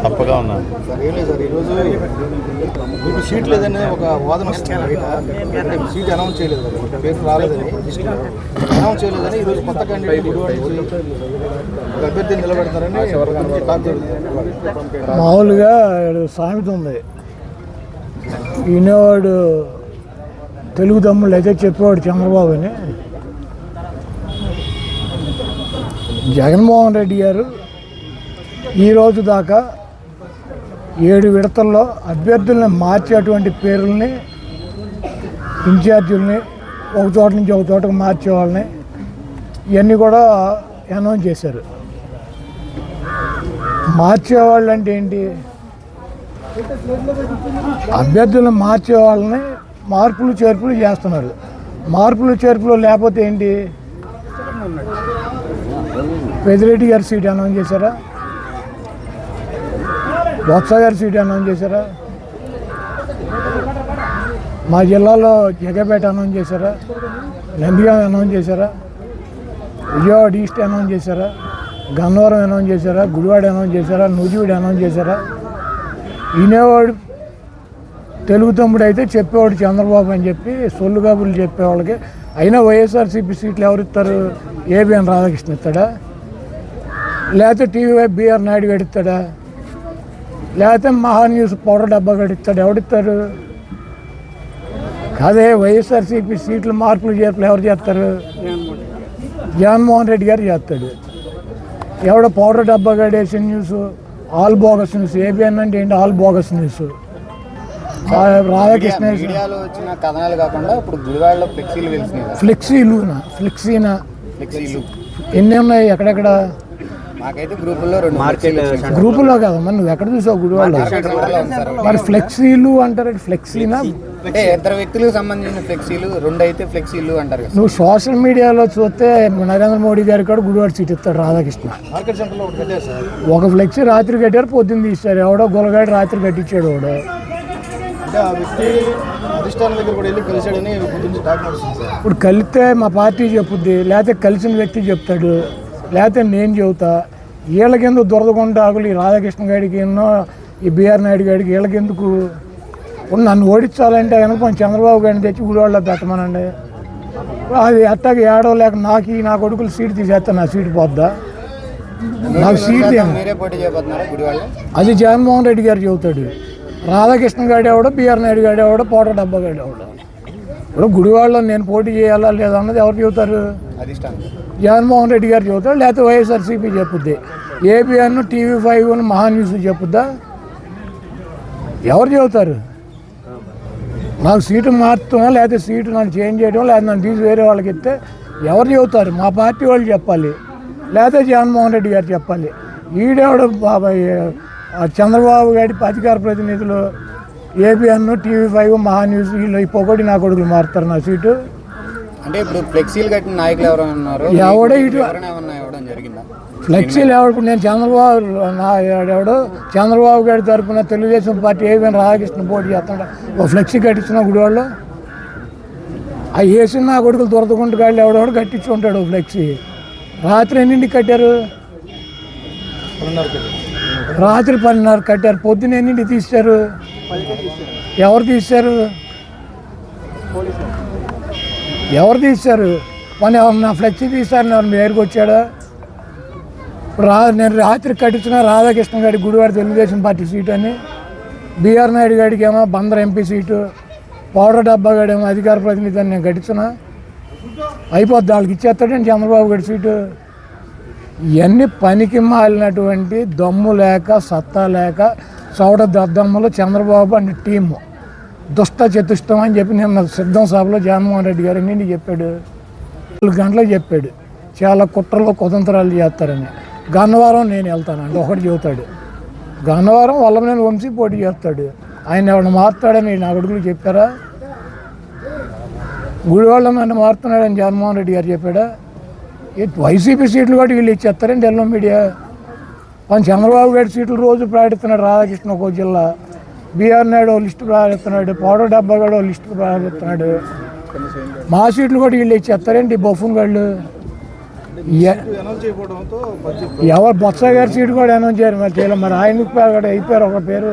తప్పగా ఉన్నాను సార్. ఏం లేదు సార్, ఈరోజు మీకు సీట్ లేదని ఒక వాదన వస్తుంది బయట. అంటే సీట్ అనౌన్స్ చేయలేదు కదా, మీకు పేరు రాలేదని లిస్టులో అనౌన్స్ చేయలేదని ఈరోజు కొత్త క్యాండిడేట్ గుడివాడ నుంచి ఒక అభ్యర్థిని నిలబెడతారని టాక్ జరుగుతుంది. మామూలుగా సామెత ఉంది, వినేవాడు తెలుగు తమ్ముళ్ళు అయితే చెప్పేవాడు చంద్రబాబు అని. జగన్మోహన్ రెడ్డి గారు ఈరోజు దాకా 7 విడతల్లో అభ్యర్థుల్ని మార్చేటువంటి పేర్లని, ఇన్ఛార్జీలని, ఒక చోట నుంచి ఒక చోటకు మార్చే వాళ్ళని ఇవన్నీ కూడా అనౌన్స్ చేశారు. మార్చేవాళ్ళు అంటే ఏంటి? అభ్యర్థులను మార్చే వాళ్ళని మార్పులు చేర్పులు చేస్తున్నారు. మార్పులు చేర్పులు లేకపోతే ఏంటి? పెద్దిరెడ్డి గారి సీట్ అనౌన్స్ చేశారా? బొత్స గారి సీట్ అనౌన్స్ చేశారా? మా జిల్లాలో జగపేట అనౌన్స్ చేశారా? నందిగాం అనౌన్స్ చేశారా? విజయవాడ ఈస్ట్ అనౌన్స్ చేశారా? గన్నవరం అనౌన్స్ చేశారా? గుడివాడ అనౌన్స్ చేశారా? నూజివీడు అనౌన్స్ చేశారా? వినేవాడు తెలుగు తమ్ముడు అయితే చెప్పేవాడు చంద్రబాబు అని చెప్పి సొల్లు కబుర్లు చెప్పేవాళ్ళకి. అయినా వైఎస్ఆర్సీపీ సీట్లు ఎవరు ఇస్తారు? ఏబిఎన్ రాధాకృష్ణ ఇస్తాడా? లేకపోతే టీవీ బిఆర్ నాయుడు గడిస్తాడా? లేకపోతే మహాన్యూస్ పౌడర్ డబ్బా గడిస్తాడు? ఎవడిస్తారు? కాదే, వైఎస్ఆర్సీపీ సీట్లు మార్పులు చేర్పులు ఎవరు చేస్తారు? జగన్మోహన్ రెడ్డి గారు చేస్తాడు. ఎవడో పౌడర్ డబ్బా గడేసిన news all bogus news. ABN అంటే ఏంటి? All bogus news. రాధాకృష్ణ వచ్చిన కథనాలు కాకుండా ఇప్పుడు గుడివాడలో ఫ్లెక్సీలు వెళ్తున్నాయి. ఫ్లెక్సీనా ఎన్ని ఉన్నాయి? ఎక్కడెక్కడ? మాకైతే గ్రూపుల్లో 2 గ్రూపుల్లో కదా, మరి నువ్వు ఎక్కడ చూసావు గుడివాడలో? మరి ఫ్లెక్సీలు అంటారు, ఫ్లెక్సీనా? అంటే 2 వ్యక్తులకు సంబంధించిన ఫ్లెక్సీలు, 2 అయితే ఫ్లెక్సీలు అంటారు కదా. నువ్వు సోషల్ మీడియాలో చూస్తే నరేంద్ర మోడీ గారి కూడా గుడివాడ సీట్ ఇస్తాడు రాధాకృష్ణ. మార్కెట్ సెంటర్లో ఒకటి కట్టారు సార్. ఒక ఫ్లెక్సీ రాత్రి కట్టారు, పొద్దున్న తీస్తారు. ఎవడో గొలగాడి రాత్రి కట్టించాడు వాడు. అంటే ఆ వ్యక్తి అధిష్టానం దగ్గర కూడా వెళ్ళి కలిసాడని గురించి టాక్ నడుస్తుంది సార్. ఇప్పుడు కలిస్తే మా పార్టీ చెప్పుద్ది, లేకపోతే కలిసిన వ్యక్తి చెప్తాడు, లేకపోతే నేను చెబుతా. వీళ్ళకెందుకు దురదగుండాకులు? ఈ రాధాకృష్ణ గారికి ఎన్నో, ఈ బిఆర్ నాయుడు గారికి వీళ్ళకెందుకు? నన్ను ఓడించాలంటే కనుక కొంచెం చంద్రబాబు గారిని తెచ్చి గుడివాడలో పెట్టమనండి. అది అట్టాకి ఏడవలేక నా కొడుకులు సీట్ తీసేస్తా, నా సీటు పోద్దా? నాకు సీట్ అది జగన్మోహన్ రెడ్డి గారు చెబుతాడు. రాధాకృష్ణ గారు ఎవడో, బిఆర్ నాయుడు గారు ఎవడో, పౌడర్ డబ్బా గారు ఎవడో. ఇప్పుడు గుడివాడలో నేను పోటీ చేయాలా లేదా అన్నది ఎవరు చెబుతారు? జగన్మోహన్ రెడ్డి గారు చెబుతాడు, లేకపోతే వైఎస్ఆర్సీపీ చెప్పుద్ది. ఏబిఎన్, టీవీ5, మహాన్యూస్ చెప్పుద్దా? ఎవరు చెబుతారు? నాకు సీటు మార్చడం, లేకపోతే సీటు నన్ను చేంజ్ చేయడం, లేదా నన్ను తీసి వేరే వాళ్ళకి ఇస్తే ఎవరు చెబుతారు? మా పార్టీ వాళ్ళు చెప్పాలి, లేకపోతే జగన్మోహన్ రెడ్డి గారు చెప్పాలి. ఈడేవాడు బాబాయ్ చంద్రబాబు గారి అధికార ప్రతినిధులు ఏబిఎన్, టీవీ5, మహాన్యూస్ వీళ్ళు ఈ పొగడి నా కొడుకులు మారుతారు నా సీటు. అంటే ఇప్పుడు ఫ్లెక్సీలు కట్టిన నాయకులు ఎవరైనా ఉన్నారు? ఎవడో ఇటు ఫ్లెక్సీలు ఎవడు? నేను చంద్రబాబు గారి తరఫున తెలుగుదేశం పార్టీ ఏబిఎన్ రాధాకృష్ణ పోటీ చేస్తాడు. ఓ ఫ్లెక్సీ కట్టించిన గుడివాళ్ళు ఆ వేసిన నా కొడుకులు దొరకకుండా గాళ్ళు ఎవడెవడు కట్టించుకుంటాడు ఫ్లెక్సీ. రాత్రి ఎన్నింటికి కట్టారు? రాత్రి 10:30 కట్టారు. పొద్దున్న ఎన్నింటికి తీశారు? ఎవరు తీశారు? ఎవరు తీశారు? మన నా ఫ్లెక్సీ తీశారని ఎవరు మీ దగ్గరికి వచ్చాడా? నేను రాత్రి కట్టించిన రాధాకృష్ణ గారికి గుడివాడ తెలుగుదేశం పార్టీ సీటు అని, బిఆర్ నాయుడు గారికి ఏమో బందర్ ఎంపీ సీటు, పౌడర్ డబ్బా గాడేమో అధికార ప్రతినిధి అని నేను కట్టించిన అయిపోద్ది. వాళ్ళకి ఇచ్చేస్తాడండి చంద్రబాబు గారి సీటు. ఇవన్నీ పనికి మాలినటువంటి దమ్ము లేక, సత్తా లేక, చౌడ దద్దమ్మలు చంద్రబాబు అండ్ టీము దుష్ట చతుష్టం అని చెప్పి నిన్న సిద్ధం సభలో జగన్మోహన్ రెడ్డి గారు నిండి చెప్పాడు. 4 గంటలకు చెప్పాడు చాలా కుట్రలు కుతంత్రాలు చేస్తారని. గన్నవరం నేను వెళ్తానండి ఒకటి చెబుతాడు. గన్నవరం వల్లభనేని వంశీ పోటీ చేస్తాడు. ఆయన ఎవరిని మారుతాడని నా కొడుకులు చెప్పారా? గుడివాళ్ళ నన్ను మారుతున్నాడని జగన్మోహన్ రెడ్డి గారు చెప్పాడా? వైసీపీ సీట్లు కూడా వీళ్ళు ఇచ్చేస్తారండి ఎల్లో మీడియా. మన చంద్రబాబు గారి సీట్లు రోజు ప్రకటిస్తున్నాడు రాధాకృష్ణ ఒక జిల్లా, బిఆర్ నాయుడు లిస్టు ప్రకటిస్తున్నాడు, పౌడర్ డబ్బా కూడా లిస్టు ప్రకటిస్తున్నాడు. మా సీట్లు కూడా వీళ్ళు ఇచ్చేస్తారేంటి బొఫున్ వాళ్ళు? అనౌన్స్ చేయకపోవడంతో ఎవరు బొత్స గారి సీటు కూడా అనౌన్స్ చేయరు మరి చేయలేదు. మరి ఆయనకు కూడా అయిపోయారు ఒక పేరు.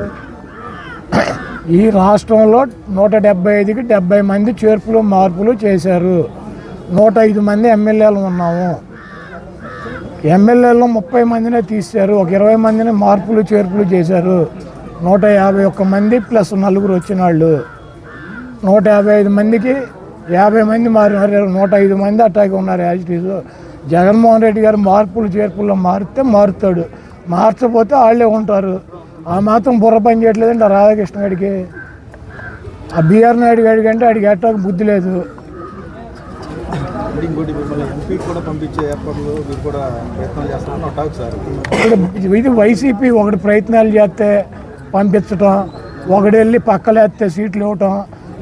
ఈ రాష్ట్రంలో 175కి 70 మంది చేర్పులు మార్పులు చేశారు. 105 మంది ఎమ్మెల్యేలు ఉన్నాము. ఎమ్మెల్యేలో 30 మందినే తీశారు. ఒక 20 మందిని మార్పులు చేర్పులు చేశారు. 151 మంది ప్లస్ 4 వచ్చిన వాళ్ళు. 155 మందికి 50 మంది మారినారు. 105 మంది అట్టాగే ఉన్నారు as it is. Jaganmohan Reddy గారు మార్పులు చేర్పుల్లో మారితే మారుతాడు, మార్చకపోతే వాళ్ళే ఉంటారు. ఆ మాత్రం బుర్ర పని చేయట్లేదండి ఆ రాధాకృష్ణ గారికి. ఆ బిఆర్ నాయుడు గారికి అంటే ఆడికి ఎట్టాక బుద్ధి లేదు. ఇంకోటి మిమ్మల్ని ఎంపీ కూడా పంపించే ఏర్పాట్లు మీరు కూడా ప్రయత్నాలు చేస్తారని టాక్ సార్. ఇది వైసీపీ ఒకటి ప్రయత్నాలు చేస్తే పంపించటం, ఒకటి వెళ్ళి పక్కలేస్తే సీట్లు ఇవ్వటం,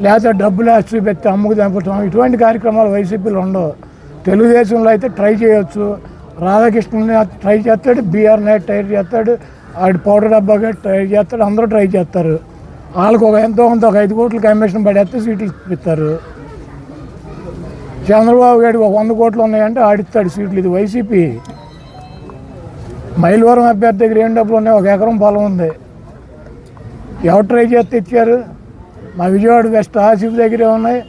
లేకపోతే డబ్బులు ఆస్తి పెట్టి అమ్ముకు చంపటం, ఇటువంటి కార్యక్రమాలు వైసీపీలో ఉండవు. తెలుగుదేశంలో అయితే ట్రై చేయొచ్చు. రాధాకృష్ణ ట్రై చేస్తాడు, బిఆర్ నాయుడు ట్రై చేస్తాడు, ఆడి పౌడర్ డబ్బాగా ట్రై చేస్తాడు, అందరూ ట్రై చేస్తారు. వాళ్ళకి ఎంతో కొంత ఒక 5 కోట్ల కమిషన్ పడేస్తే సీట్లు ఇస్తారు. చంద్రబాబు గారికి 100 కోట్లు ఉన్నాయంటే ఆడిస్తాడు సీట్లు. ఇది వైసీపీ. మైలవరం అభ్యర్థి దగ్గర ఏం డబ్బులు ఉన్నాయి? 1 ఎకరం పొలం ఉంది. ఎవరు ట్రై చేస్తే ఇచ్చారు? మా విజయవాడ వెస్ట్ ఆసిఫ్ దగ్గరే ఉన్నాయి.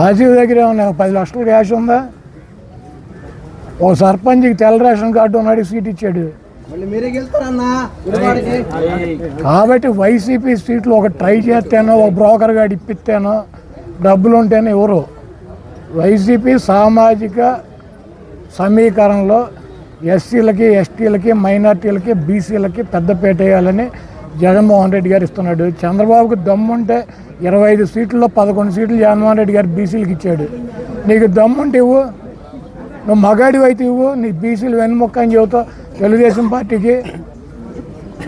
ఆసిఫ్ దగ్గరే ఉన్నాయి. 10 లక్షల క్యాష్ ఉందా? ఒక సర్పంచ్కి తెల్ల రేషన్ కార్డు ఉన్నాడు, సీట్ ఇచ్చాడు. కాబట్టి వైసీపీ సీట్లు ఒక ట్రై చేస్తేనో, ఒక బ్రోకర్ గారు ఇప్పిస్తేనో, డబ్బులు ఉంటేనే ఎవరు. వైసీపీ సామాజిక సమీకరణలో ఎస్సీలకి, ఎస్టీలకి, మైనార్టీలకి, బీసీలకి పెద్దపీట వేయాలని జగన్మోహన్ రెడ్డి గారు ఇస్తున్నాడు. చంద్రబాబుకి దమ్ముంటే 25 సీట్లలో 11 సీట్లు జగన్మోహన్ రెడ్డి గారు బీసీలకు ఇచ్చాడు. నీకు దమ్ముంటే ఇవ్వు, నువ్వు మగాడివి అయితే ఇవ్వు. నీ బీసీలు వెన్నుముక్క అని చెబుతావు తెలుగుదేశం పార్టీకి.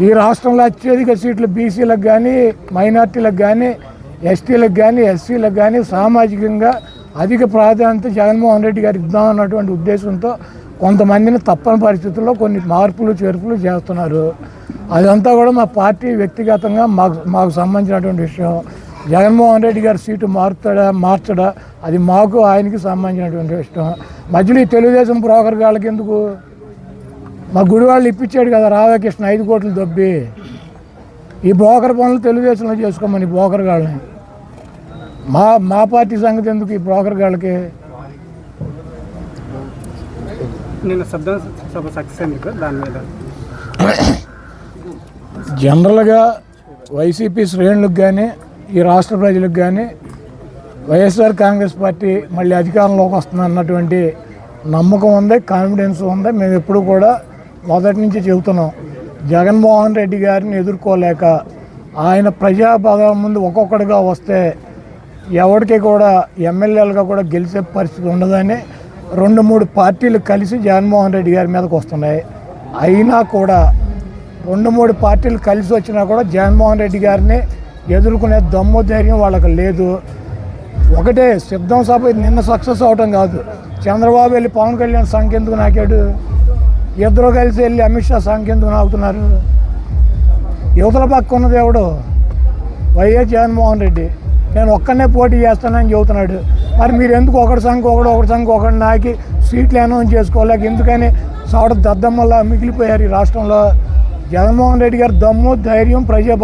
ఈ రాష్ట్రంలో అత్యధిక సీట్లు బీసీలకు కానీ, మైనార్టీలకు కానీ, ఎస్టీలకు కానీ, ఎస్సీలకు కానీ సామాజికంగా అధిక ప్రాధాన్యత జగన్మోహన్ రెడ్డి గారు ఇద్దామన్నటువంటి ఉద్దేశంతో కొంతమందిని తప్పని పరిస్థితుల్లో కొన్ని మార్పులు చేర్పులు చేస్తున్నారు. అదంతా కూడా మా పార్టీ వ్యక్తిగతంగా మాకు సంబంధించినటువంటి విషయం. జగన్మోహన్ రెడ్డి గారి సీటు మార్చడా అది మాకు ఆయనకి సంబంధించినటువంటి విషయం. మధ్యలో ఈ తెలుగుదేశం బ్రోకర్ గాళ్ళకి ఎందుకు? మా గుడివాళ్ళు ఇప్పించాడు కదా రాధాకృష్ణ 5 కోట్లు దొబ్బి. ఈ బ్రోకర్ పనులు తెలుగుదేశంలో చేసుకోమని బ్రోకర్ గాళ్ళని. మా పార్టీ సంగతి ఎందుకు ఈ బ్రోకర్ గాళ్ళకి? నేను సభ సక్సెస్ ఎందుకు దాని మీద జనరల్గా వైసీపీ శ్రేణులకు కానీ, ఈ రాష్ట్ర ప్రజలకు కానీ వైఎస్ఆర్ కాంగ్రెస్ పార్టీ మళ్ళీ అధికారంలోకి వస్తుంది అన్నటువంటి నమ్మకం ఉంది, కాన్ఫిడెన్స్ ఉంది. మేము ఎప్పుడు కూడా మొదటి నుంచి చెబుతున్నాం. జగన్మోహన్ రెడ్డి గారిని ఎదుర్కోలేక ఆయన ప్రజాపదం ముందు ఒక్కొక్కడిగా వస్తే ఎవరికి కూడా ఎమ్మెల్యేలుగా కూడా గెలిచే పరిస్థితి ఉండదని 2-3 పార్టీలు కలిసి జగన్మోహన్ రెడ్డి గారి మీదకి వస్తున్నాయి. అయినా కూడా 2-3 పార్టీలు కలిసి వచ్చినా కూడా జగన్మోహన్ రెడ్డి గారిని ఎదుర్కొనే దమ్ము ధైర్యం వాళ్ళకి లేదు. ఒకటే సిద్ధం సభ నిన్న సక్సెస్ అవటం కాదు. చంద్రబాబు వెళ్ళి పవన్ కళ్యాణ్ సంఖ్య ఎందుకు నాకాడు? ఇద్దరు కలిసి వెళ్ళి అమిత్ షా సంఖ్య ఎందుకు నాకుతున్నారు? యువతల పక్క ఉన్నది ఎవడు? వైఎస్ జగన్మోహన్ రెడ్డి. నేను ఒక్కడనే పోటీ చేస్తానని చెబుతున్నాడు. మరి మీరు ఎందుకు ఒకటి సంఖ్య ఒకటి నాకి సీట్లు అనౌన్స్ చేసుకోలేక ఎందుకని సవడ దద్దమ్మల్లా మిగిలిపోయారు ఈ రాష్ట్రంలో? జగన్మోహన్ రెడ్డి గారు దమ్ము ధైర్యం ప్రజా